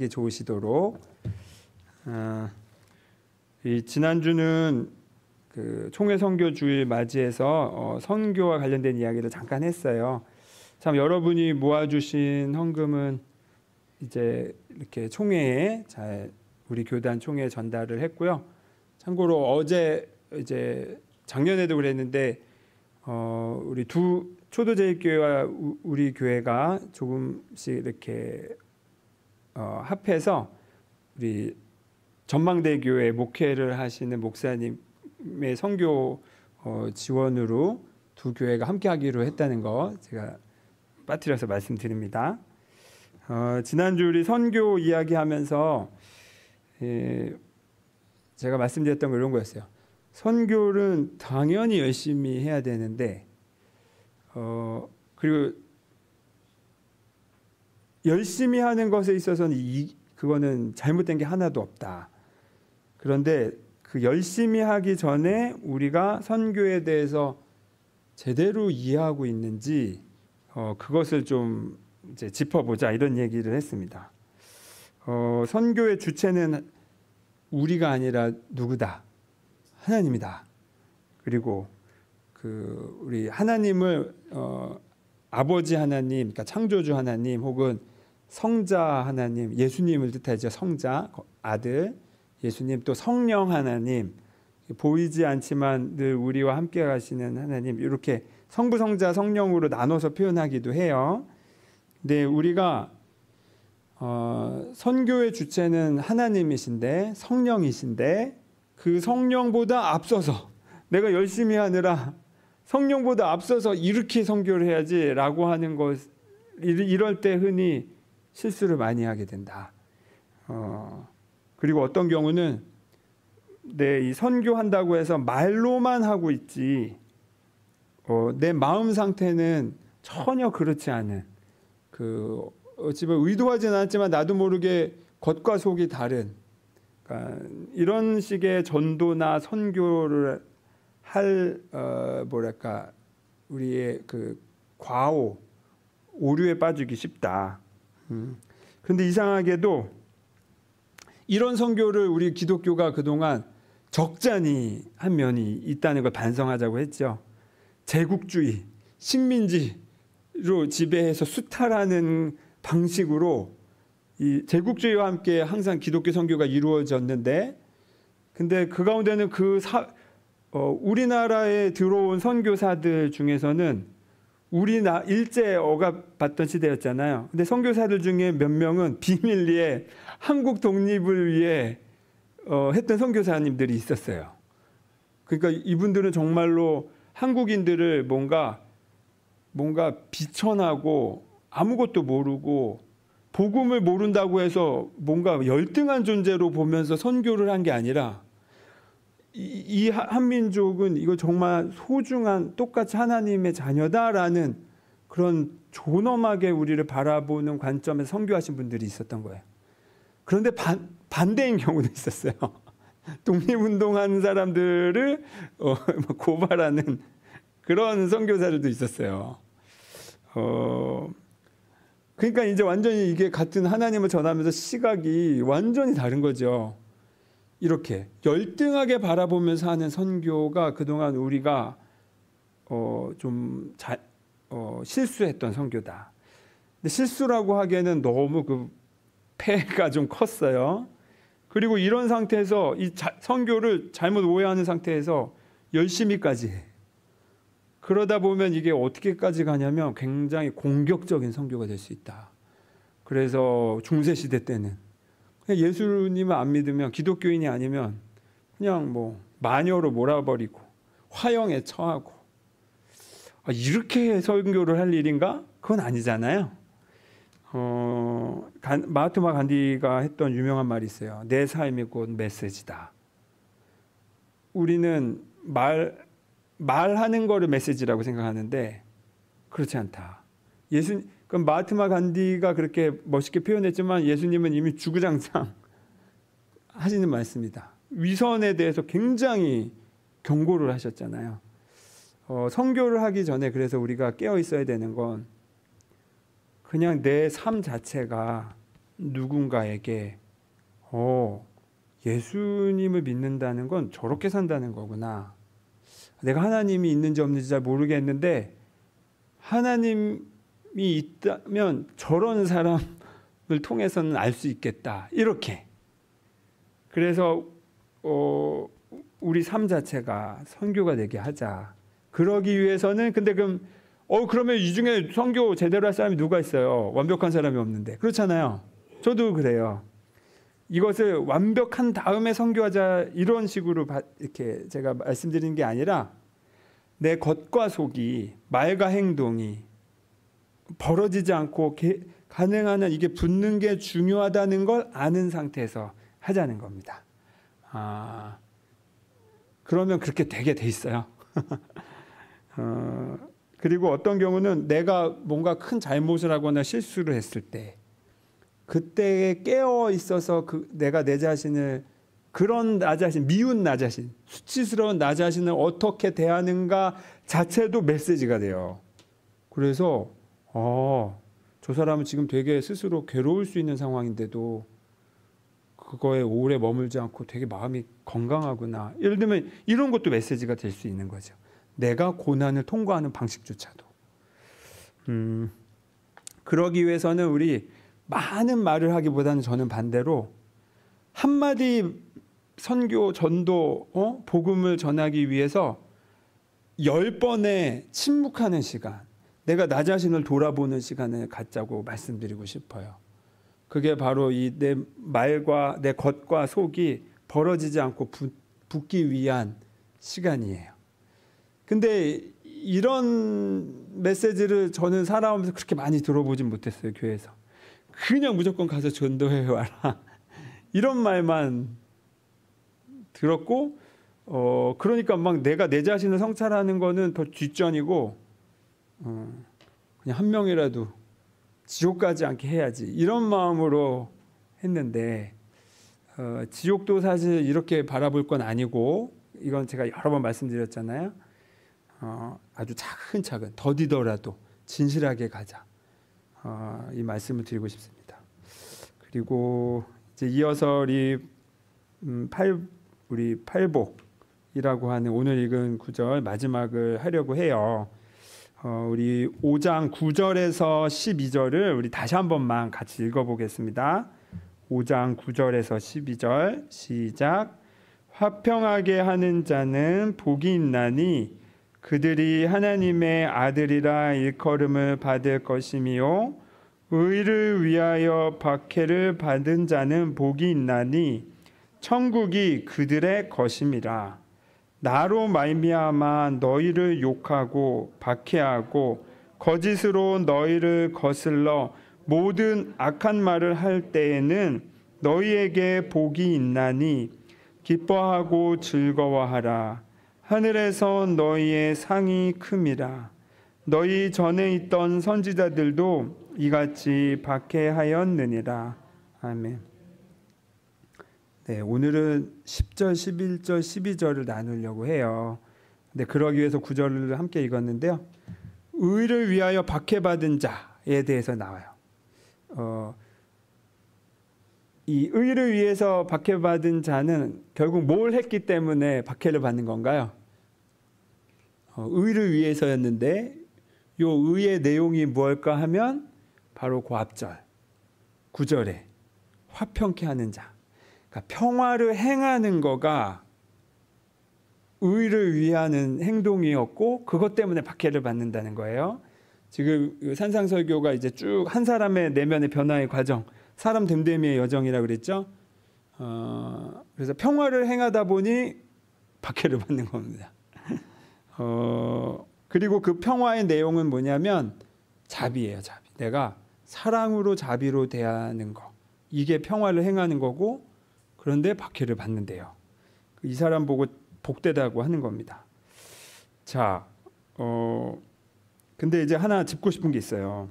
좋으시도록. 이 지난주는 그 총회 선교 주일 맞이해서 선교와 관련된 이야기를 잠깐 했어요. 참 여러분이 모아주신 헌금은 이제 이렇게 총회에 잘 우리 교단 총회에 전달을 했고요. 참고로 어제 이제 작년에도 그랬는데 우리 두 초도제일교회와 우리 교회가 조금씩 이렇게 합해서 우리 전망대 교회 목회를 하시는 목사님의 선교 지원으로 두 교회가 함께 하기로 했다는 거 제가 빠뜨려서 말씀드립니다. 지난주 우리 선교 이야기하면서 제가 말씀드렸던 거 이런 거였어요. 선교는 당연히 열심히 해야 되는데 그리고 열심히 하는 것에 있어서는 그거는 잘못된 게 하나도 없다. 그런데 그 열심히 하기 전에 우리가 선교에 대해서 제대로 이해하고 있는지 그것을 좀 이제 짚어보자 이런 얘기를 했습니다. 선교의 주체는 우리가 아니라 누구다? 하나님이다. 그리고 그 우리 하나님을 아버지 하나님, 그러니까 창조주 하나님 혹은 성자 하나님, 예수님을 뜻하죠. 성자, 아들, 예수님, 또 성령 하나님, 보이지 않지만 늘 우리와 함께 가시는 하나님, 이렇게 성부, 성자, 성령으로 나눠서 표현하기도 해요. 근데 우리가 선교의 주체는 하나님이신데, 성령이신데 그 성령보다 앞서서 내가 열심히 하느라 성령보다 앞서서 이렇게 선교를 해야지라고 하는 것, 이럴 때 흔히 실수를 많이 하게 된다. 그리고 어떤 경우는 이 선교한다고 해서 말로만 하고 있지 내 마음 상태는 전혀 그렇지 않은 어찌 보면 의도하진 않았지만 나도 모르게 겉과 속이 다른 그러니까 이런 식의 전도나 선교를 할 뭐랄까 우리의 그 과오 오류에 빠지기 쉽다. 그런데 이상하게도 이런 선교를 우리 기독교가 그동안 적잖이 한 면이 있다는 걸 반성하자고 했죠. 제국주의, 식민지로 지배해서 수탈하는 방식으로 이 제국주의와 함께 항상 기독교 선교가 이루어졌는데, 근데 그 가운데는 우리나라에 들어온 선교사들 중에서는 일제 억압받던 시대였잖아요. 근데 선교사들 중에 몇 명은 비밀리에 한국 독립을 위해 했던 선교사님들이 있었어요. 그러니까 이분들은 정말로 한국인들을 뭔가 비천하고 아무것도 모르고 복음을 모른다고 해서 뭔가 열등한 존재로 보면서 선교를 한 게 아니라 이 한민족은 이거 정말 소중한 똑같이 하나님의 자녀다라는 그런 존엄하게 우리를 바라보는 관점에서 선교하신 분들이 있었던 거예요. 그런데 반대인 경우도 있었어요. 독립운동하는 사람들을 고발하는 그런 선교사들도 있었어요. 그러니까 이제 완전히 이게 같은 하나님을 전하면서 시각이 완전히 다른 거죠. 이렇게 열등하게 바라보면서 하는 선교가 그동안 우리가 실수했던 선교다. 근데 실수라고 하기에는 너무 그 폐해가 좀 컸어요. 그리고 이런 상태에서 이 선교를 잘못 오해하는 상태에서 열심히까지 해. 그러다 보면 이게 어떻게까지 가냐면 굉장히 공격적인 선교가 될 수 있다. 그래서 중세시대 때는 예수님을 안 믿으면 기독교인이 아니면 그냥 마녀로 몰아버리고 화형에 처하고 이렇게 선교를 할 일인가? 그건 아니잖아요. 마하트마 간디가 했던 유명한 말이 있어요. 내 삶이 곧 메시지다. 우리는 말하는 거를 메시지라고 생각하는데 그렇지 않다. 그럼 마하트마 간디가 그렇게 멋있게 표현했지만 예수님은 이미 주구장창 하시는 말씀이다. 위선에 대해서 굉장히 경고를 하셨잖아요. 선교를 하기 전에 그래서 우리가 깨어 있어야 되는 건 그냥 내 삶 자체가 누군가에게 예수님을 믿는다는 건 저렇게 산다는 거구나. 내가 하나님이 있는지 없는지 잘 모르겠는데 하나님이 있다면 저런 사람을 통해서는 알 수 있겠다. 이렇게. 그래서 우리 삶 자체가 선교가 되게 하자. 그러기 위해서는 근데 그러면 이 중에 선교 제대로 할 사람이 누가 있어요? 완벽한 사람이 없는데. 그렇잖아요. 저도 그래요. 이것을 완벽한 다음에 선교하자 이런 식으로 이렇게 제가 말씀드리는 게 아니라 내 겉과 속이 말과 행동이 벌어지지 않고 가능한 한 이게 붙는 게 중요하다는 걸 아는 상태에서 하자는 겁니다. 그러면 그렇게 되게 돼 있어요. 그리고 어떤 경우는 내가 뭔가 큰 잘못을 하거나 실수를 했을 때 그때에 깨어 있어서 내가 내 자신을 그런 나 자신, 미운 나 자신, 수치스러운 나 자신을 어떻게 대하는가 자체도 메시지가 돼요. 그래서 저 사람은 지금 되게 스스로 괴로울 수 있는 상황인데도 그거에 오래 머물지 않고 되게 마음이 건강하구나. 예를 들면 이런 것도 메시지가 될 수 있는 거죠. 내가 고난을 통과하는 방식조차도. 그러기 위해서는 우리 많은 말을 하기보다는 저는 반대로 한마디 선교, 전도, 복음을 전하기 위해서 10번의 침묵하는 시간, 내가 나 자신을 돌아보는 시간을 갖자고 말씀드리고 싶어요. 그게 바로 내 말과 내 겉과 속이 벌어지지 않고 붙기 위한 시간이에요. 근데 이런 메시지를 저는 살아오면서 그렇게 많이 들어보진 못했어요, 교회에서. 그냥 무조건 가서 전도해 와라. 이런 말만 들었고, 그러니까 막 내가 내 자신을 성찰하는 거는 더 뒷전이고, 그냥 한 명이라도 지옥 가지 않게 해야지. 이런 마음으로 했는데, 지옥도 사실 이렇게 바라볼 건 아니고, 이건 제가 여러 번 말씀드렸잖아요. 아주 차근차근, 더디더라도 진실하게 가자. 이 말씀을 드리고 싶습니다. 그리고 이제 이어서 우리 팔복이라고 하는 오늘 읽은 구절 마지막을 하려고 해요. 우리 5장 9절에서 12절을 우리 다시 한 번만 같이 읽어보겠습니다. 5장 9절에서 12절 시작. 화평하게 하는 자는 복이 있나니 그들이 하나님의 아들이라 일컬음을 받을 것이며 의를 위하여 박해를 받은 자는 복이 있나니 천국이 그들의 것임이라. 나로 말미암아 너희를 욕하고 박해하고 거짓으로 너희를 거슬러 모든 악한 말을 할 때에는 너희에게 복이 있나니 기뻐하고 즐거워하라. 하늘에서 너희의 상이 큼이라. 너희 전에 있던 선지자들도 이같이 박해하였느니라. 아멘. 네, 오늘은 10절, 11절, 12절을 나누려고 해요. 근데 그러기 위해서 9절을 함께 읽었는데요. 의를 위하여 박해받은 자에 대해서 나와요. 이 의를 위해서 박해받은 자는 결국 뭘 했기 때문에 박해를 받는 건가요? 의를 위해서였는데 요 의의 내용이 무엇일까 하면 바로 그 앞절 9절에 화평케 하는 자. 그러니까 평화를 행하는 거가 의를 위하는 행동이었고 그것 때문에 박해를 받는다는 거예요. 지금 산상설교가 이제 쭉 한 사람의 내면의 변화의 과정, 사람 됨됨이의 여정이라고 그랬죠. 그래서 평화를 행하다 보니 박해를 받는 겁니다. 그리고 그 평화의 내용은 뭐냐면 자비예요, 자비. 내가 사랑으로 자비로 대하는 거. 이게 평화를 행하는 거고 그런데 박해를 받는데요. 이 사람 보고 복되다고 하는 겁니다. 자, 근데 이제 하나 짚고 싶은 게 있어요.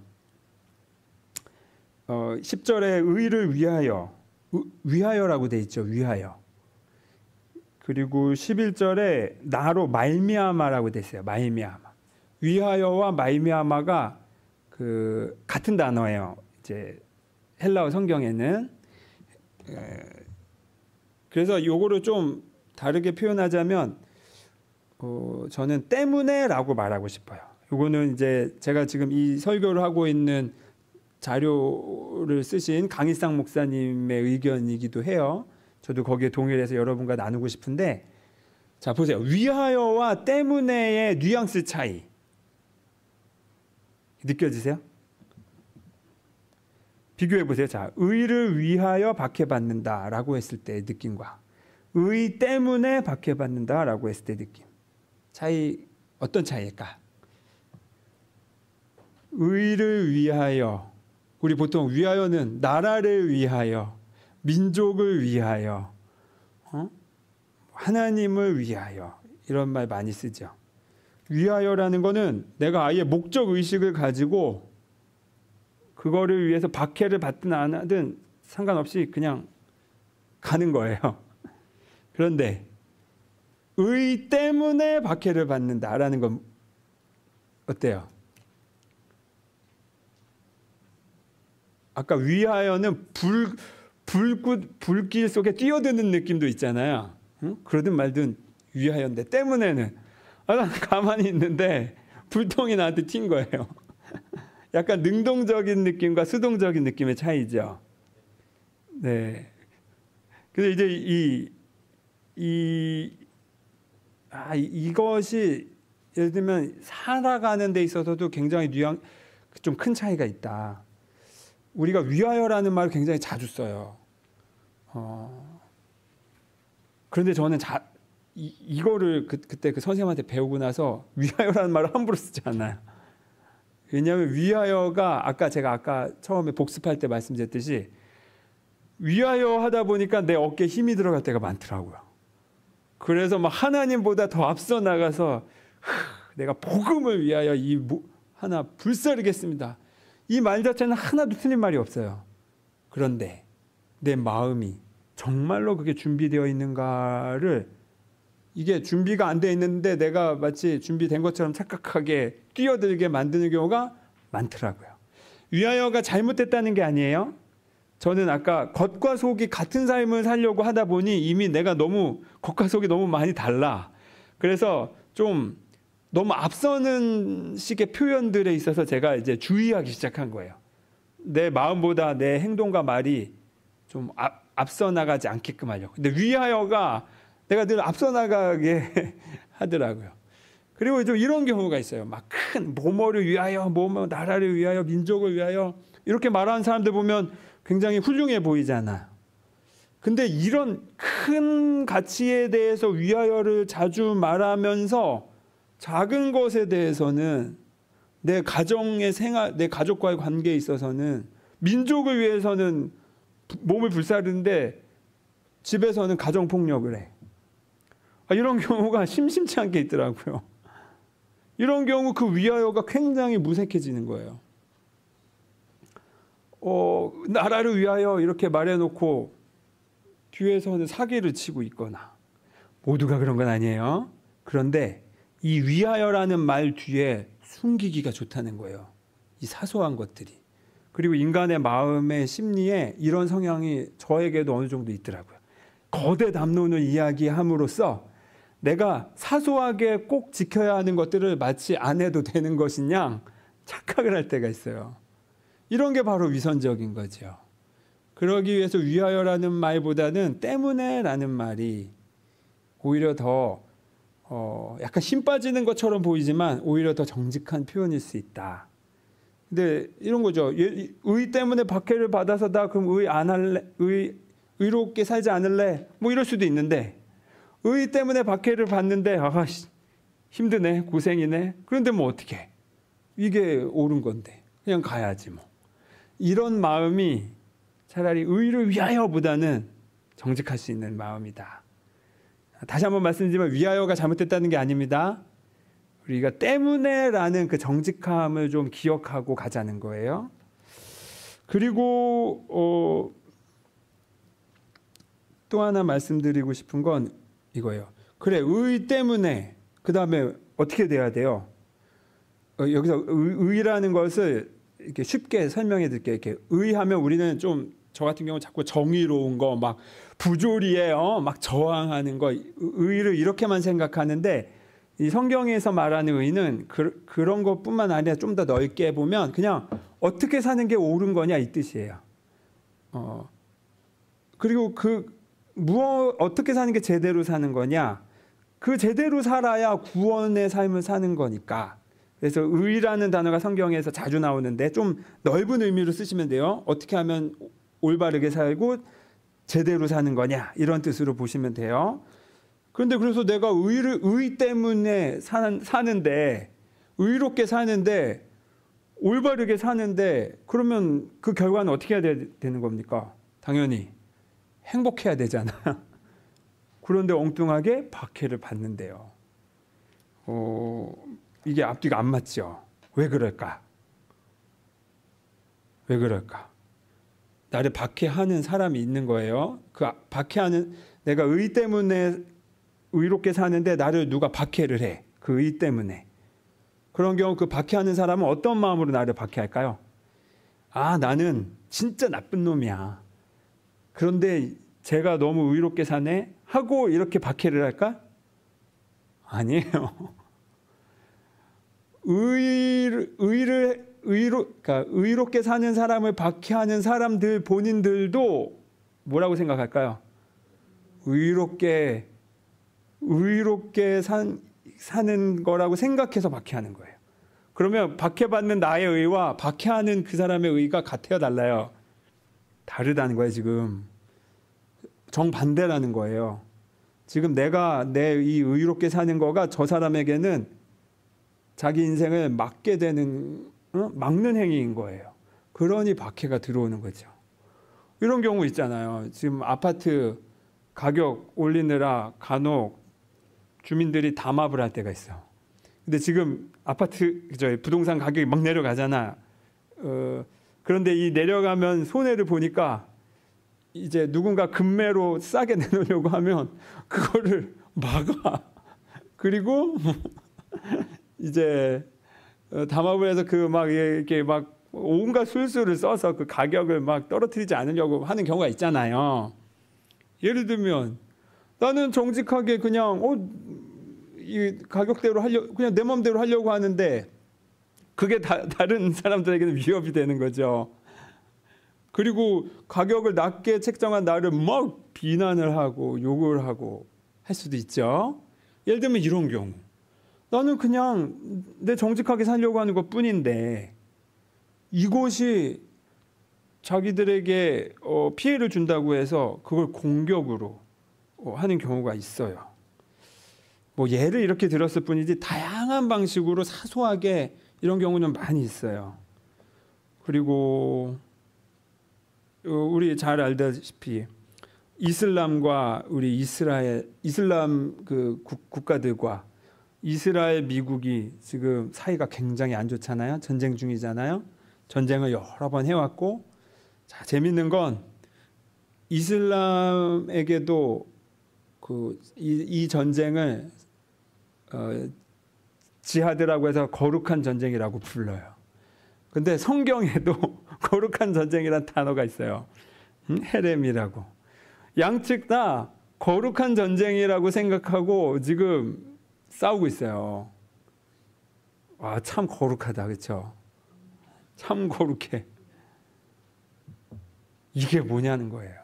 10절에 의를 위하여, 위하여라고 돼 있죠. 위하여. 그리고 11절에 나로 말미암아라고 돼 있어요. 말미암아. 위하여와 말미암아가 같은 단어예요. 이제 헬라어 성경에는. 그래서 요거를 좀 다르게 표현하자면 저는 때문에라고 말하고 싶어요. 요거는 이제 제가 지금 이 설교를 하고 있는 자료를 쓰신 강일상 목사님의 의견이기도 해요. 저도 거기에 동의를 해서 여러분과 나누고 싶은데, 자 보세요. 위하여와 때문에의 뉘앙스 차이 느껴지세요? 비교해 보세요. 자, 의를 위하여 박해받는다라고 했을 때의 느낌과 의 때문에 박해받는다라고 했을 때 느낌, 차이 어떤 차이일까? 의를 위하여, 우리 보통 위하여는 나라를 위하여, 민족을 위하여, 하나님을 위하여 이런 말 많이 쓰죠. 위하여라는 거는 내가 아예 목적 의식을 가지고 그거를 위해서 박해를 받든 안 하든 상관없이 그냥 가는 거예요. 그런데 의 때문에 박해를 받는다라는 건 어때요? 아까 위하여는 불길 속에 뛰어드는 느낌도 있잖아요. 응? 그러든 말든 위하여인데 때문에는 난 가만히 있는데 불똥이 나한테 튄 거예요. 약간 능동적인 느낌과 수동적인 느낌의 차이죠. 네. 그래서 이제 이것이 예를 들면 살아가는 데 있어서도 굉장히 좀 큰 차이가 있다. 우리가 위하여라는 말을 굉장히 자주 써요. 그런데 저는 이거를 그때 그 선생님한테 배우고 나서 위하여라는 말을 함부로 쓰지 않아요. 왜냐하면 위하여가 제가 처음에 복습할 때 말씀드렸듯이 위하여 하다 보니까 내 어깨에 힘이 들어갈 때가 많더라고요. 그래서 막 하나님보다 더 앞서 나가서 내가 복음을 위하여 하나 불사르겠습니다. 이 말 자체는 하나도 틀린 말이 없어요. 그런데 내 마음이 정말로 그게 준비되어 있는가를, 이게 준비가 안 돼 있는데 내가 마치 준비된 것처럼 착각하게 뛰어들게 만드는 경우가 많더라고요. 위하여가 잘못됐다는 게 아니에요. 저는 아까 겉과 속이 같은 삶을 살려고 하다 보니 이미 내가 너무 겉과 속이 너무 많이 달라. 그래서 좀 너무 앞서는 식의 표현들에 있어서 제가 이제 주의하기 시작한 거예요. 내 마음보다 내 행동과 말이 좀 앞서 나가지 않게끔 하려고. 근데 위하여가 내가 늘 앞서 나가게 하더라고요. 그리고 좀 이런 경우가 있어요. 막 큰 뭐뭐를 위하여, 뭐뭐 나라를 위하여, 민족을 위하여 이렇게 말하는 사람들 보면 굉장히 훌륭해 보이잖아. 근데 이런 큰 가치에 대해서 위하여를 자주 말하면서 작은 것에 대해서는 내 가정의 생활, 내 가족과의 관계에 있어서는 민족을 위해서는 몸을 불사르는데 집에서는 가정폭력을 해. 이런 경우가 심심치 않게 있더라고요. 이런 경우 그 위하여가 굉장히 무색해지는 거예요. 나라를 위하여 이렇게 말해놓고 뒤에서는 사기를 치고 있거나, 모두가 그런 건 아니에요. 그런데 이 위하여라는 말 뒤에 숨기기가 좋다는 거예요. 이 사소한 것들이. 그리고 인간의 마음의 심리에 이런 성향이 저에게도 어느 정도 있더라고요. 거대 담론을 이야기함으로써 내가 사소하게 꼭 지켜야 하는 것들을 마치 안 해도 되는 것인 양 착각을 할 때가 있어요. 이런 게 바로 위선적인 거죠. 그러기 위해서 위하여라는 말보다는 때문에라는 말이 오히려 더 약간 힘 빠지는 것처럼 보이지만 오히려 더 정직한 표현일 수 있다. 근데 이런 거죠. 의 때문에 박해를 받아서 나 그럼 의 안 할래? 의롭게 살지 않을래? 뭐 이럴 수도 있는데, 의 때문에 박해를 받는데 힘드네, 고생이네. 그런데 뭐 어떻게? 이게 옳은 건데 그냥 가야지 뭐. 이런 마음이 차라리 의를 위하여보다는 정직할 수 있는 마음이다. 다시 한번 말씀드리면 위하여가 잘못됐다는 게 아닙니다. 우리가 때문에라는 그 정직함을 좀 기억하고 가자는 거예요. 그리고 또 하나 말씀드리고 싶은 건 이거예요. 그래, 의 때문에 그 다음에 어떻게 돼야 돼요? 여기서 의라는 것을 이렇게 쉽게 설명해 드릴게요. 이렇게 의하면 우리는 좀 저 같은 경우 자꾸 정의로운 거, 막 부조리에 막 저항하는 거, 의를 이렇게만 생각하는데 이 성경에서 말하는 의는 그런 것뿐만 아니라 좀 더 넓게 보면 그냥 어떻게 사는 게 옳은 거냐 이 뜻이에요. 그리고 어떻게 사는 게 제대로 사는 거냐? 그 제대로 살아야 구원의 삶을 사는 거니까. 그래서 의라는 단어가 성경에서 자주 나오는데 좀 넓은 의미로 쓰시면 돼요. 어떻게 하면 올바르게 살고 제대로 사는 거냐 이런 뜻으로 보시면 돼요. 그런데 그래서 내가 의 때문에 사는데 의롭게 사는데 올바르게 사는데 그러면 그 결과는 어떻게 해야 되는 겁니까? 당연히 행복해야 되잖아. 그런데 엉뚱하게 박해를 받는데요. 이게 앞뒤가 안 맞죠. 왜 그럴까? 왜 그럴까? 나를 박해하는 사람이 있는 거예요. 그 박해하는 내가 의 때문에 의롭게 사는데 나를 누가 박해를 해. 그 의 때문에. 그런 경우 그 박해하는 사람은 어떤 마음으로 나를 박해할까요? 아, 나는 진짜 나쁜 놈이야. 그런데 제가 너무 의롭게 사네 하고 이렇게 박해를 할까? 아니에요. 그러니까 의롭게 사는 사람을 박해하는 사람들 본인들도 뭐라고 생각할까요? 의롭게 사는 거라고 생각해서 박해하는 거예요. 그러면 박해받는 나의 의와 박해하는 그 사람의 의가 같아요, 달라요? 다르다는 거예요, 지금. 정반대라는 거예요. 지금 내가 이 의롭게 사는 거가 저 사람에게는 자기 인생을 막는 행위인 거예요. 그러니 박해가 들어오는 거죠. 이런 경우 있잖아요. 지금 아파트 가격 올리느라 간혹 주민들이 담합을 할 때가 있어. 근데 지금 부동산 가격이 막 내려가잖아. 그런데 이 내려가면 손해를 보니까 이제 누군가 급매로 싸게 내놓으려고 하면 그거를 막아. 그리고 이제 담합을 해서 이렇게 온갖 술수를 써서 그 가격을 막 떨어뜨리지 않으려고 하는 경우가 있잖아요. 예를 들면 나는 정직하게 그냥 이 가격대로 그냥 내 마음대로 하려고 하는데 그게 다른 사람들에게는 위협이 되는 거죠. 그리고 가격을 낮게 책정한 나를 막 비난을 하고 욕을 하고 할 수도 있죠. 예를 들면 이런 경우. 나는 그냥 내 정직하게 살려고 하는 것뿐인데 이곳이 자기들에게 피해를 준다고 해서 그걸 공격으로 하는 경우가 있어요. 뭐 예를 이렇게 들었을 뿐이지 다양한 방식으로 사소하게 이런 경우는 많이 있어요. 그리고 우리 잘 알다시피 이슬람과 우리 이슬람 그 국가들과 이스라엘, 미국이 지금 사이가 굉장히 안 좋잖아요. 전쟁 중이잖아요. 전쟁을 여러 번 해왔고, 자, 재밌는 건 이슬람에게도 이 전쟁을 지하드라고 해서 거룩한 전쟁이라고 불러요. 근데 성경에도 거룩한 전쟁이란 단어가 있어요. 헤렘이라고. 양측 다 거룩한 전쟁이라고 생각하고 지금 싸우고 있어요. 와, 참 거룩하다, 그렇죠? 참 거룩해. 이게 뭐냐는 거예요.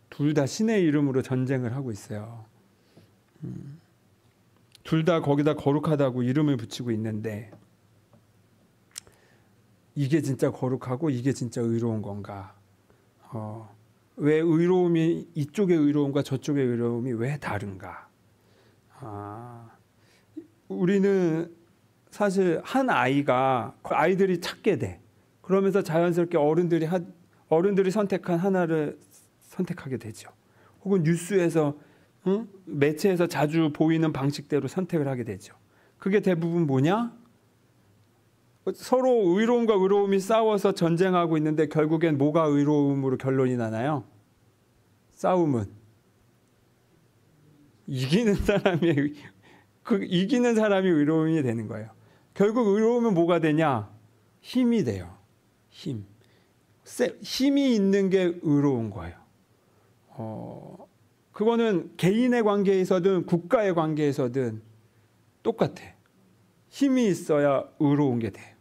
둘 다 신의 이름으로 전쟁을 하고 있어요. 둘 다 거기다 거룩하다고 이름을 붙이고 있는데 이게 진짜 거룩하고 이게 진짜 의로운 건가? 왜 의로움이 이쪽의 의로움과 저쪽의 의로움이 왜 다른가? 우리는 사실 한 아이들이 찾게 돼. 그러면서 자연스럽게 어른들이 선택한 하나를 선택하게 되죠. 혹은 뉴스에서 매체에서 자주 보이는 방식대로 선택을 하게 되죠. 그게 대부분 뭐냐? 서로 의로움과 의로움이 싸워서 전쟁하고 있는데 결국엔 뭐가 의로움으로 결론이 나나요? 싸움은 이기는 사람이 의로움이 되는 거예요. 결국 의로움은 뭐가 되냐? 힘이 돼요. 힘이 있는 게 의로운 거예요. 그거는 개인의 관계에서든 국가의 관계에서든 똑같아. 힘이 있어야 의로운 게 돼요.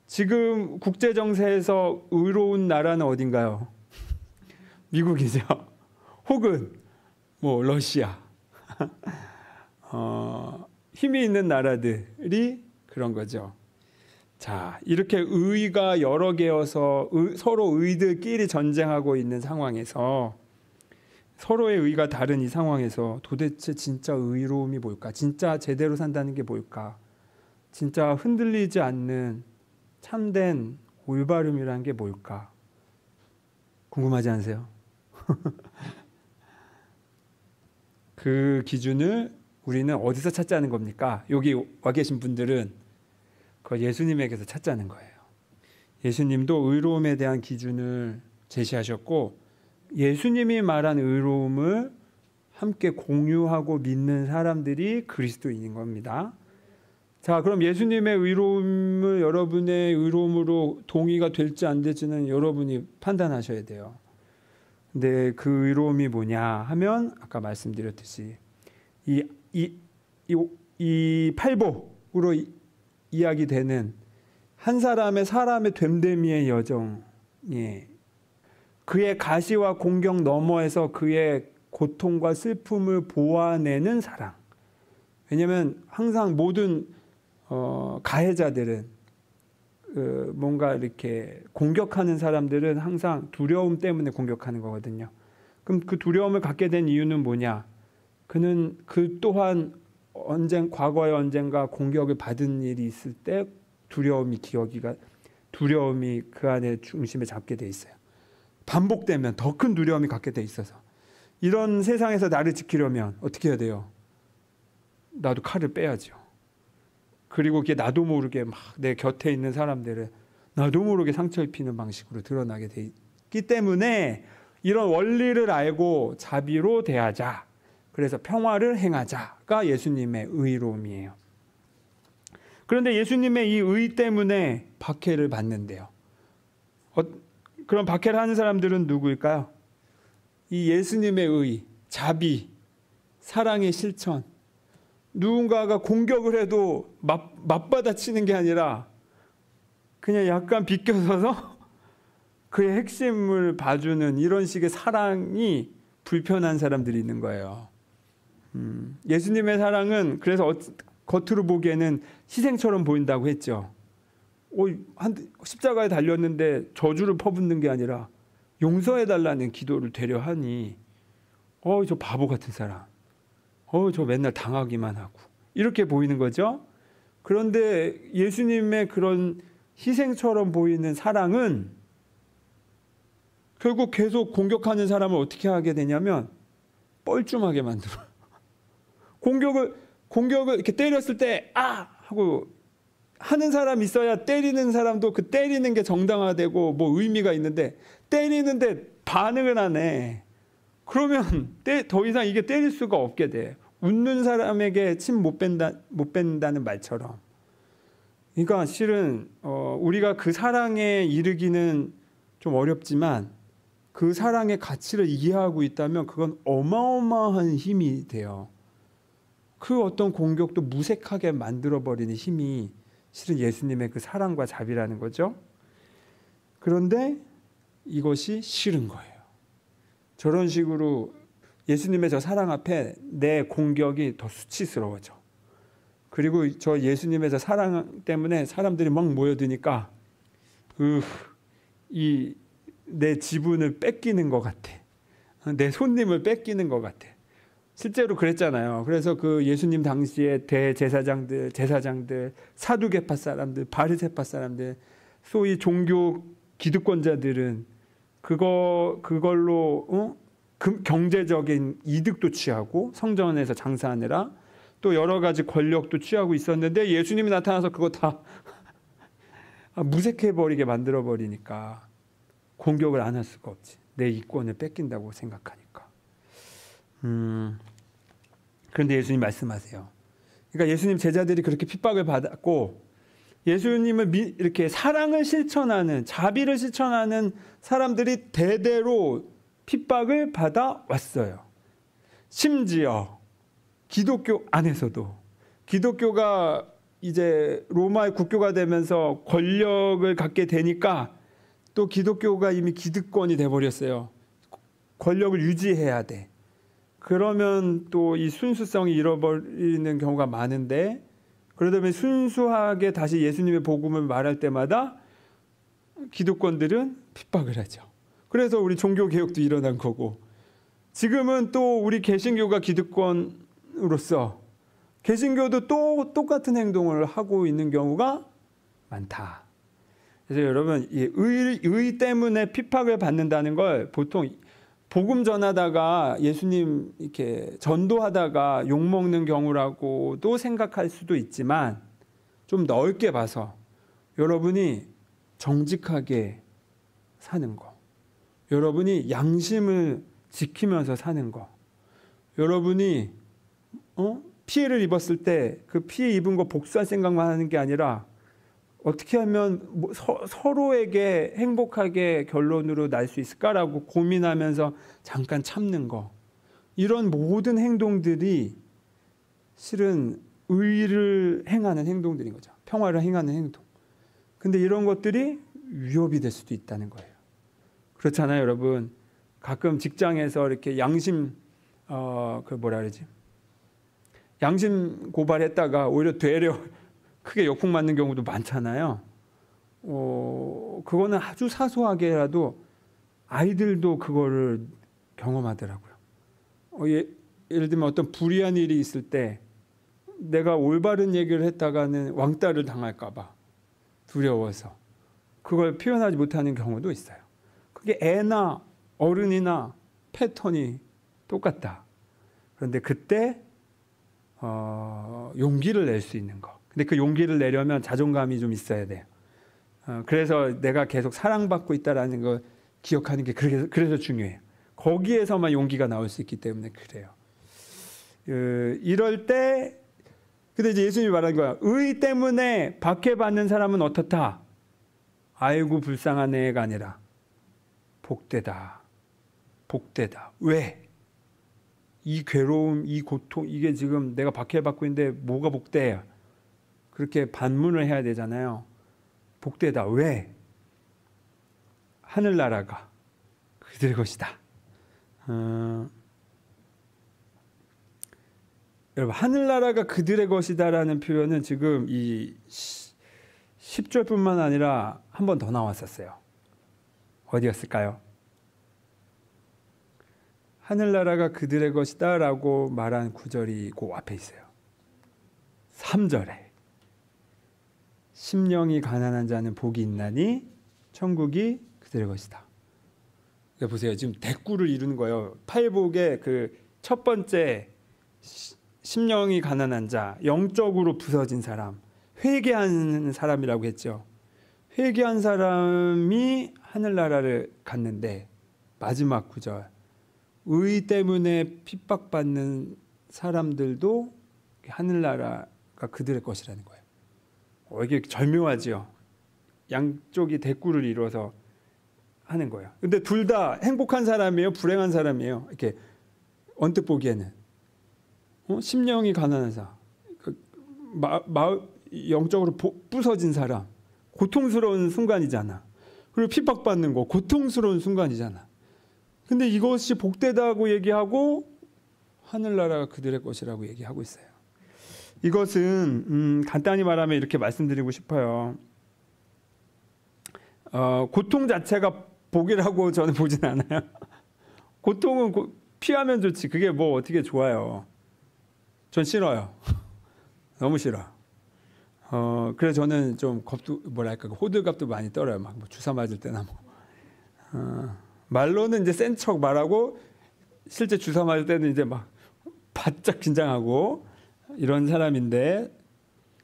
지금 국제 정세에서 의로운 나라는 어딘가요? 미국이죠. 혹은 뭐 러시아. 힘이 있는 나라들이 그런 거죠. 자, 이렇게 의가 여러 개여서 서로 의들끼리 전쟁하고 있는 상황에서, 서로의 의가 다른 이 상황에서 도대체 진짜 의로움이 뭘까? 진짜 제대로 산다는 게 뭘까? 진짜 흔들리지 않는 참된 올바름이라는 게 뭘까? 궁금하지 않으세요? 그 기준을 우리는 어디서 찾자는 겁니까? 여기 와 계신 분들은 그 예수님에게서 찾자는 거예요. 예수님도 의로움에 대한 기준을 제시하셨고, 예수님이 말한 의로움을 함께 공유하고 믿는 사람들이 그리스도인인 겁니다. 자, 그럼 예수님의 의로움을 여러분의 의로움으로 동의가 될지 안 될지는 여러분이 판단하셔야 돼요. 근데 그 의로움이 뭐냐 하면 아까 말씀드렸듯이 이 팔복으로 이야기되는 한 사람의 됨됨이의 여정에 그의 가시와 공격 너머에서 그의 고통과 슬픔을 보아내는 사랑. 왜냐하면 항상 모든 가해자들은 뭔가 이렇게 공격하는 사람들은 항상 두려움 때문에 공격하는 거거든요. 그럼 그 두려움을 갖게 된 이유는 뭐냐? 그는 그 또한 과거에 언젠가 공격을 받은 일이 있을 때 두려움이 그 안에 중심에 잡게 돼 있어요. 반복되면 더 큰 두려움이 갖게 돼 있어서, 이런 세상에서 나를 지키려면 어떻게 해야 돼요? 나도 칼을 빼야죠. 그리고 그게 나도 모르게 막 내 곁에 있는 사람들을 나도 모르게 상처 입히는 방식으로 드러나게 돼 있기 때문에 이런 원리를 알고 자비로 대하자. 그래서 평화를 행하자가 예수님의 의로움이에요. 그런데 예수님의 이 의 때문에 박해를 받는데요. 그럼 박해를 하는 사람들은 누구일까요? 이 예수님의 의, 자비, 사랑의 실천. 누군가가 공격을 해도 맞받아치는 게 아니라 그냥 약간 비껴서서 그의 핵심을 봐주는 이런 식의 사랑이 불편한 사람들이 있는 거예요. 예수님의 사랑은 그래서 겉으로 보기에는 희생처럼 보인다고 했죠. 십자가에 달렸는데 저주를 퍼붓는 게 아니라 용서해달라는 기도를 되려 하니 저 바보 같은 사람, 저 맨날 당하기만 하고 이렇게 보이는 거죠. 그런데 예수님의 그런 희생처럼 보이는 사랑은 결국 계속 공격하는 사람을 어떻게 하게 되냐면 뻘쭘하게 만들어요. 공격을 이렇게 때렸을 때 하고 하는 사람 있어야 때리는 사람도 그 때리는 게 정당화되고 뭐 의미가 있는데, 때리는데 반응을 안 해. 그러면 더 이상 이게 때릴 수가 없게 돼. 웃는 사람에게 침 못 뺀다는 말처럼. 그러니까 실은 우리가 그 사랑에 이르기는 좀 어렵지만 그 사랑의 가치를 이해하고 있다면 그건 어마어마한 힘이 돼요. 그 어떤 공격도 무색하게 만들어버리는 힘이 실은 예수님의 그 사랑과 자비라는 거죠. 그런데 이것이 싫은 거예요. 저런 식으로 예수님의 저 사랑 앞에 내 공격이 더 수치스러워져. 그리고 저 예수님의 저 사랑 때문에 사람들이 막 모여드니까 내 지분을 뺏기는 것 같아. 내 손님을 뺏기는 것 같아. 실제로 그랬잖아요. 그래서 그 예수님 당시에 대제사장들, 제사장들, 사두개파 사람들, 바리새파 사람들, 소위 종교 기득권자들은 그걸로 경제적인 이득도 취하고 성전에서 장사하느라 또 여러 가지 권력도 취하고 있었는데 예수님이 나타나서 그거 다 무색해버리게 만들어버리니까 공격을 안 할 수가 없지. 내 이권을 뺏긴다고 생각하니까. 그런데 예수님 말씀하세요. 그러니까 예수님 제자들이 그렇게 핍박을 받았고 예수님을 이렇게 사랑을 실천하는, 자비를 실천하는 사람들이 대대로 핍박을 받아왔어요. 심지어 기독교 안에서도, 기독교가 이제 로마의 국교가 되면서 권력을 갖게 되니까 또 기독교가 이미 기득권이 돼버렸어요. 권력을 유지해야 돼. 그러면 또 이 순수성이 잃어버리는 경우가 많은데, 그러다 보니 순수하게 다시 예수님의 복음을 말할 때마다 기득권들은 핍박을 하죠. 그래서 우리 종교개혁도 일어난 거고, 지금은 또 우리 개신교가 기득권으로서 개신교도 또 똑같은 행동을 하고 있는 경우가 많다. 그래서 여러분, 의 때문에 핍박을 받는다는 걸 보통 복음 전하다가 예수님 이렇게 전도하다가 욕먹는 경우라고도 생각할 수도 있지만, 좀 넓게 봐서 여러분이 정직하게 사는 거, 여러분이 양심을 지키면서 사는 거, 여러분이 피해를 입었을 때 그 피해 입은 거 복수할 생각만 하는 게 아니라 어떻게 하면 서로에게 행복하게 결론으로 날 수 있을까라고 고민하면서 잠깐 참는 거, 이런 모든 행동들이 실은 의를 행하는 행동들인 거죠. 평화를 행하는 행동. 근데 이런 것들이 위협이 될 수도 있다는 거예요. 그렇잖아요, 여러분. 가끔 직장에서 이렇게 양심 양심 고발했다가 오히려 되려 크게 역풍 맞는 경우도 많잖아요. 그거는 아주 사소하게라도 아이들도 그거를 경험하더라고요. 예를 들면 어떤 불의한 일이 있을 때 내가 올바른 얘기를 했다가는 왕따를 당할까 봐 두려워서 그걸 표현하지 못하는 경우도 있어요. 그게 애나 어른이나 패턴이 똑같다. 그런데 그때 용기를 낼 수 있는 거. 근데 그 용기를 내려면 자존감이 좀 있어야 돼요. 그래서 내가 계속 사랑받고 있다라는 걸 기억하는 게 그래서 중요해요. 거기에서만 용기가 나올 수 있기 때문에 그래요. 이럴 때, 근데 이제 예수님이 말한 거야. 의 때문에 박해받는 사람은 어떻다? 아이고 불쌍한 애가 아니라 복되다. 복되다. 왜? 이 괴로움, 이 고통, 이게 지금 내가 박해받고 있는데 뭐가 복돼요? 그렇게 반문을 해야 되잖아요. 복되다. 왜? 하늘나라가 그들의 것이다. 여러분, 하늘나라가 그들의 것이다라는 표현은 지금 이 10절뿐만 아니라 한 번 더 나왔었어요. 어디였을까요? 하늘나라가 그들의 것이다 라고 말한 구절이 그 앞에 있어요. 3절에 심령이 가난한 자는 복이 있나니 천국이 그들의 것이다. 보세요. 지금 대꾸를 이루는 거예요. 팔복의 그 첫 번째, 심령이 가난한 자, 영적으로 부서진 사람, 회개한 사람이라고 했죠. 회개한 사람이 하늘나라를 갔는데, 마지막 구절, 의 때문에 핍박받는 사람들도 하늘나라가 그들의 것이라는 거예요. 이게 절묘하지요. 양쪽이 대꾸를 이루어서 하는 거예요. 근데 둘 다 행복한 사람이에요? 불행한 사람이에요? 이렇게 언뜻 보기에는. 심령이 가난한 사람, 영적으로 부서진 사람, 고통스러운 순간이잖아. 그리고 핍박받는 거, 고통스러운 순간이잖아. 근데 이것이 복되다고 얘기하고 하늘나라가 그들의 것이라고 얘기하고 있어요. 이것은 간단히 말하면 이렇게 말씀드리고 싶어요. 고통 자체가 복이라고 저는 보진 않아요. 고통은 피하면 좋지. 그게 뭐 어떻게 좋아요. 전 싫어요. 너무 싫어. 그래서 저는 좀 겁도, 호들갑도 많이 떨어요. 막 뭐 주사 맞을 때나 뭐. 말로는 이제 센 척 말하고 실제 주사 맞을 때는 이제 막 바짝 긴장하고 이런 사람인데,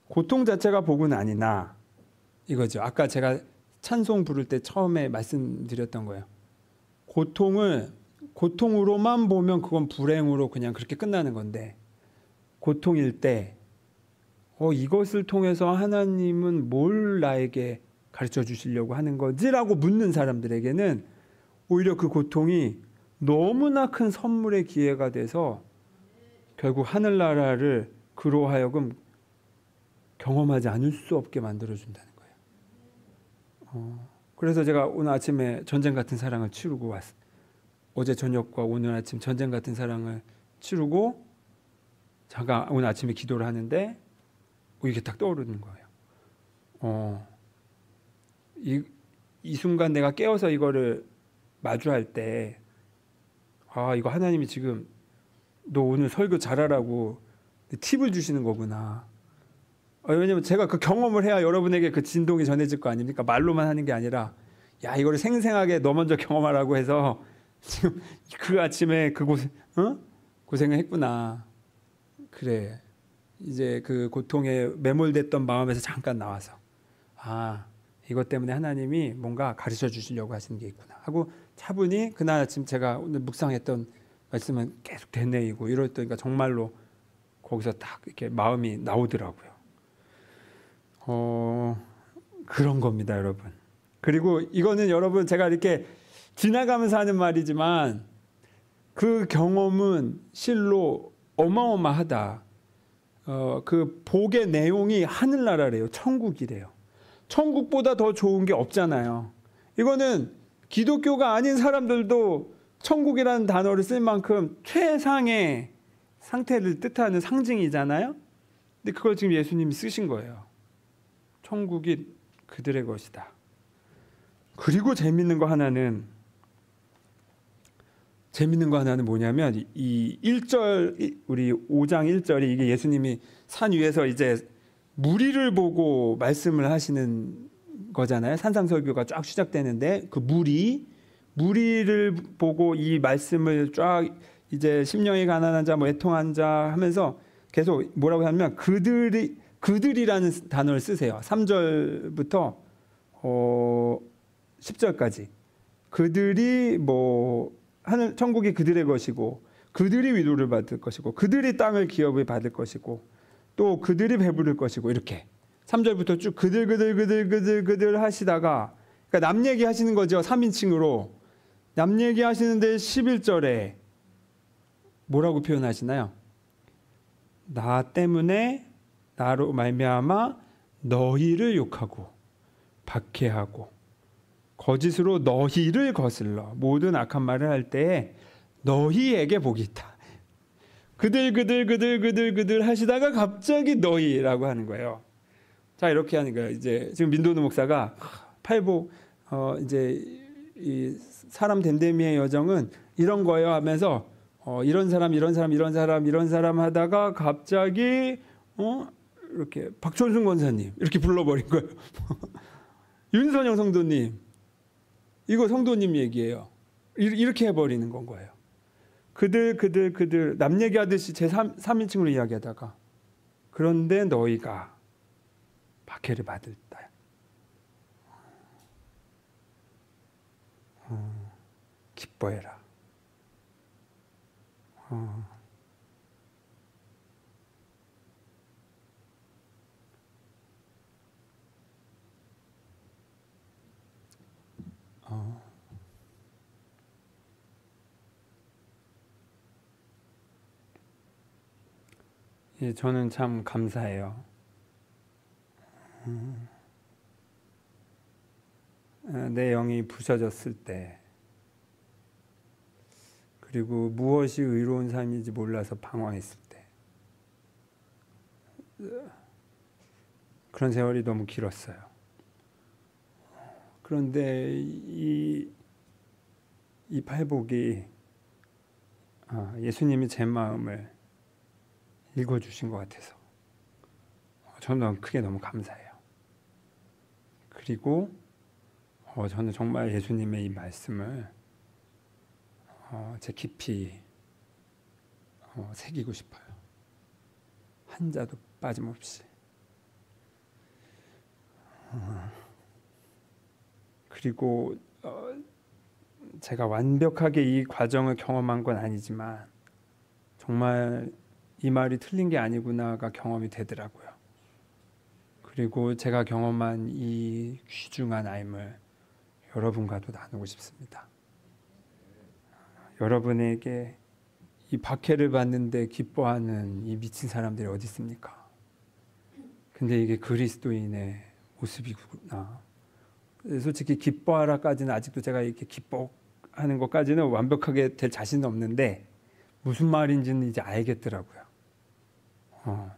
고통 자체가 복은 아니나 이거죠. 아까 제가 찬송 부를 때 처음에 말씀드렸던 거예요. 고통을 고통으로만 보면 그건 불행으로 그냥 그렇게 끝나는 건데, 고통일 때 이것을 통해서 하나님은 뭘 나에게 가르쳐 주시려고 하는 거지라고 묻는 사람들에게는 오히려 그 고통이 너무나 큰 선물의 기회가 돼서 결국 하늘나라를 그로 하여금 경험하지 않을 수 없게 만들어준다는 거예요. 그래서 제가 오늘 아침에 전쟁 같은 사랑을 치르고 왔어요. 어제 저녁과 오늘 아침 전쟁 같은 사랑을 치르고 제가 오늘 아침에 기도를 하는데 이게 딱 떠오르는 거예요. 이 순간 내가 깨어서 이거를 마주할 때 이거 하나님이 지금 너 오늘 설교 잘하라고 팁을 주시는 거구나. 왜냐면 제가 그 경험을 해야 여러분에게 그 진동이 전해질 거 아닙니까? 말로만 하는 게 아니라 야 이거를 생생하게 너 먼저 경험하라고 해서 지금 그 아침에 고생을 했구나. 그래. 이제 그 고통에 매몰됐던 마음에서 잠깐 나와서 이것 때문에 하나님이 뭔가 가르쳐 주시려고 하시는 게 있구나 하고 차분히 그날 아침 제가 오늘 묵상했던 말씀은 계속 되뇌이고 이랬더니까 정말로 거기서 딱 이렇게 마음이 나오더라고요. 그런 겁니다, 여러분. 그리고 이거는 여러분 제가 이렇게 지나가면서 하는 말이지만 그 경험은 실로 어마어마하다. 그 복의 내용이 하늘나라래요. 천국이래요. 천국보다 더 좋은 게 없잖아요. 이거는 기독교가 아닌 사람들도 천국이라는 단어를 쓸 만큼 최상의 상태를 뜻하는 상징이잖아요. 근데 그걸 지금 예수님이 쓰신 거예요. 천국이 그들의 것이다. 그리고 재밌는 거 하나는 뭐냐면 이 1절 우리 5장 1절이 이게 예수님이 산 위에서 이제 무리를 보고 말씀을 하시는 거잖아요. 산상설교가 쫙 시작되는데 그 무리를 보고 이 말씀을 쫙 이제 심령이 가난한 자, 애통한 자 하면서 계속 뭐라고 하냐면 그들이라는 단어를 쓰세요. 3절부터 10절까지 그들이 하늘 천국이 그들의 것이고 그들이 위로를 받을 것이고 그들이 땅을 기업을 받을 것이고 또 그들이 배부를 것이고 이렇게 3절부터 쭉 그들 하시다가 그러니까 남 얘기하시는 거죠. 3인칭으로 남 얘기하시는데 11절에 뭐라고 표현하시나요? 나 때문에 나로 말미암아 너희를 욕하고 박해하고 거짓으로 너희를 거슬러 모든 악한 말을 할 때에 너희에게 복이 있다. 그들 하시다가 갑자기 너희라고 하는 거예요. 자 이렇게 하는 거예요. 이제 지금 민도노 목사가 팔복 이제 이 사람 댐댐이의 여정은 이런 거예요 하면서 이런 사람 하다가 갑자기 이렇게 박철순 권사님 이렇게 불러버린 거예요. 윤선영 성도님 이거 성도님 얘기예요. 이렇게 해버리는 건 거예요. 그들 남 얘기하듯이 제 3인칭으로 이야기하다가 그런데 너희가 박해를 받을 때 기뻐해라. 예, 저는 참 감사해요. 내 영이 부서졌을 때 그리고 무엇이 의로운 삶인지 몰라서 방황했을 때 그런 세월이 너무 길었어요. 그런데 이 팔복이 예수님이 제 마음을 읽어주신 것 같아서 저는 크게 너무 감사해요. 그리고 저는 정말 예수님의 이 말씀을 제 깊이 새기고 싶어요. 한 자도 빠짐없이. 그리고 제가 완벽하게 이 과정을 경험한 건 아니지만 정말 이 말이 틀린 게 아니구나가 경험이 되더라고요. 그리고 제가 경험한 이 귀중한 삶을 여러분과도 나누고 싶습니다. 여러분에게 이 박해를 받는데 기뻐하는 이 미친 사람들이 어디 있습니까? 근데 이게 그리스도인의 모습이구나. 솔직히 기뻐하라까지는 아직도 제가 이렇게 기뻐하는 것까지는 완벽하게 될 자신은 없는데 무슨 말인지는 이제 알겠더라고요.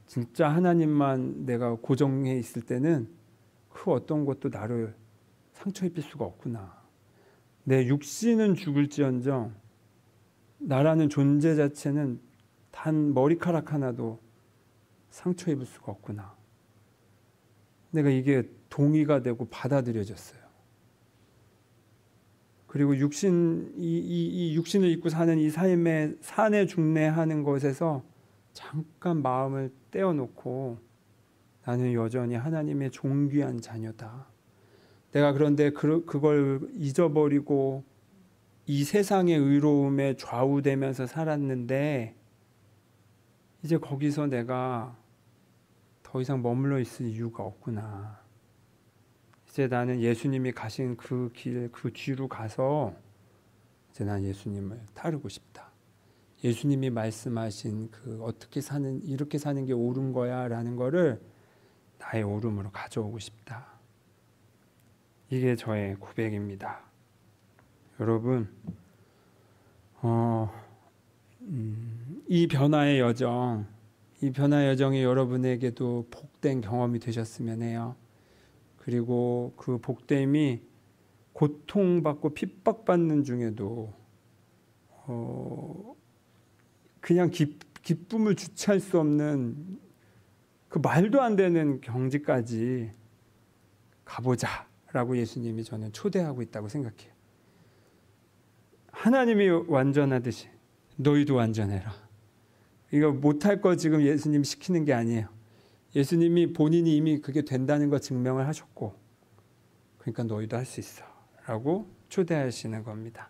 진짜 하나님만 내가 고정해 있을 때는 그 어떤 것도 나를 상처 입힐 수가 없구나. 내 육신은 죽을지언정 나라는 존재 자체는 단 머리카락 하나도 상처 입을 수가 없구나. 내가 이게 동의가 되고 받아들여졌어요. 그리고 이 육신을 입고 사는 이 삶의 산에 중내하는 것에서 잠깐 마음을 떼어놓고 나는 여전히 하나님의 존귀한 자녀다. 내가 그런데 그걸 잊어버리고 이 세상의 의로움에 좌우되면서 살았는데 이제 거기서 내가 더 이상 머물러 있을 이유가 없구나. 이제 나는 예수님이 가신 그 길, 그 뒤로 가서 이제 난 예수님을 따르고 싶다. 예수님이 말씀하신 그 어떻게 사는, 이렇게 사는 게 옳은 거야 라는 거를 나의 옳음으로 가져오고 싶다. 이게 저의 고백입니다. 여러분, 이 변화의 여정이 여러분에게도 복된 경험이 되셨으면 해요. 그리고 그 복됨이 고통받고 핍박받는 중에도 그냥 기쁨을 주체할 수 없는 그 말도 안 되는 경지까지 가보자라고 예수님이 저는 초대하고 있다고 생각해요. 하나님이 완전하듯이 너희도 완전해라. 이거 못할 거 지금 예수님이 시키는 게 아니에요. 예수님이 본인이 이미 그게 된다는 거 증명을 하셨고, 그러니까 너희도 할 수 있어 라고 초대하시는 겁니다.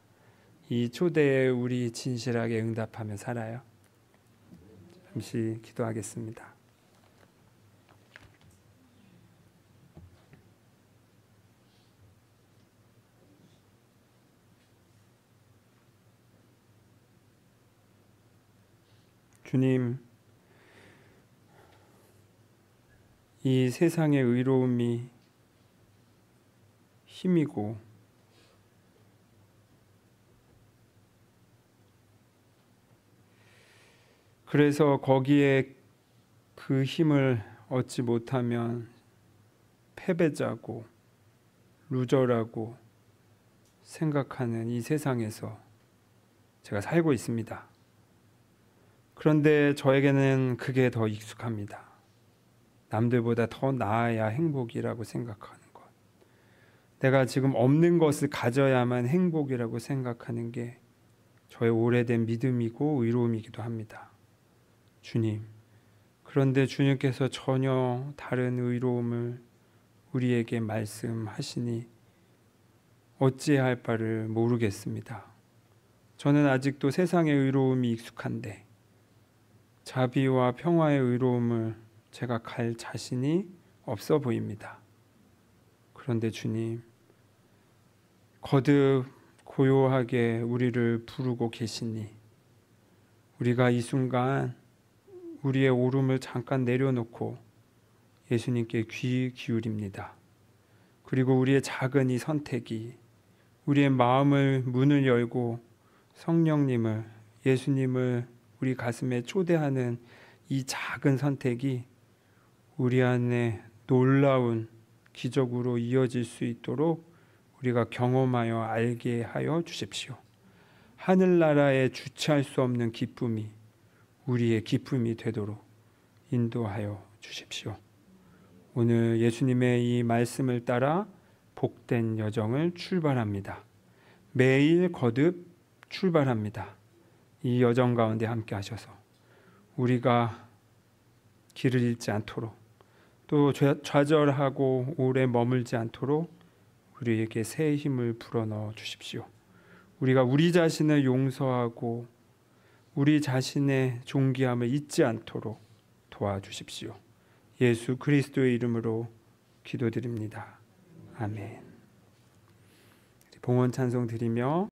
이 초대에 우리 진실하게 응답하며 살아요. 잠시 기도하겠습니다. 주님, 이 세상의 의로움이 힘이고 그래서 거기에 그 힘을 얻지 못하면 패배자고 루저라고 생각하는 이 세상에서 제가 살고 있습니다. 그런데 저에게는 그게 더 익숙합니다. 남들보다 더 나아야 행복이라고 생각하는 것. 내가 지금 없는 것을 가져야만 행복이라고 생각하는 게 저의 오래된 믿음이고 의로움이기도 합니다. 주님, 그런데 주님께서 전혀 다른 의로움을 우리에게 말씀하시니 어찌해야 할 바를 모르겠습니다. 저는 아직도 세상의 의로움이 익숙한데 자비와 평화의 의로움을 제가 갈 자신이 없어 보입니다. 그런데 주님, 거듭 고요하게 우리를 부르고 계시니 우리가 이 순간 우리의 오름을 잠깐 내려놓고 예수님께 귀 기울입니다. 그리고 우리의 작은 이 선택이 우리의 마음을 문을 열고 성령님을, 예수님을 우리 가슴에 초대하는 이 작은 선택이 우리 안에 놀라운 기적으로 이어질 수 있도록 우리가 경험하여 알게 하여 주십시오. 하늘나라에 주체할 수 없는 기쁨이 우리의 기쁨이 되도록 인도하여 주십시오. 오늘 예수님의 이 말씀을 따라 복된 여정을 출발합니다. 매일 거듭 출발합니다. 이 여정 가운데 함께 하셔서 우리가 길을 잃지 않도록 또 좌절하고 오래 머물지 않도록 우리에게 새 힘을 불어넣어 주십시오. 우리가 우리 자신을 용서하고 우리 자신의 존귀함을 잊지 않도록 도와주십시오. 예수 그리스도의 이름으로 기도드립니다. 아멘. 봉헌 찬송 드리며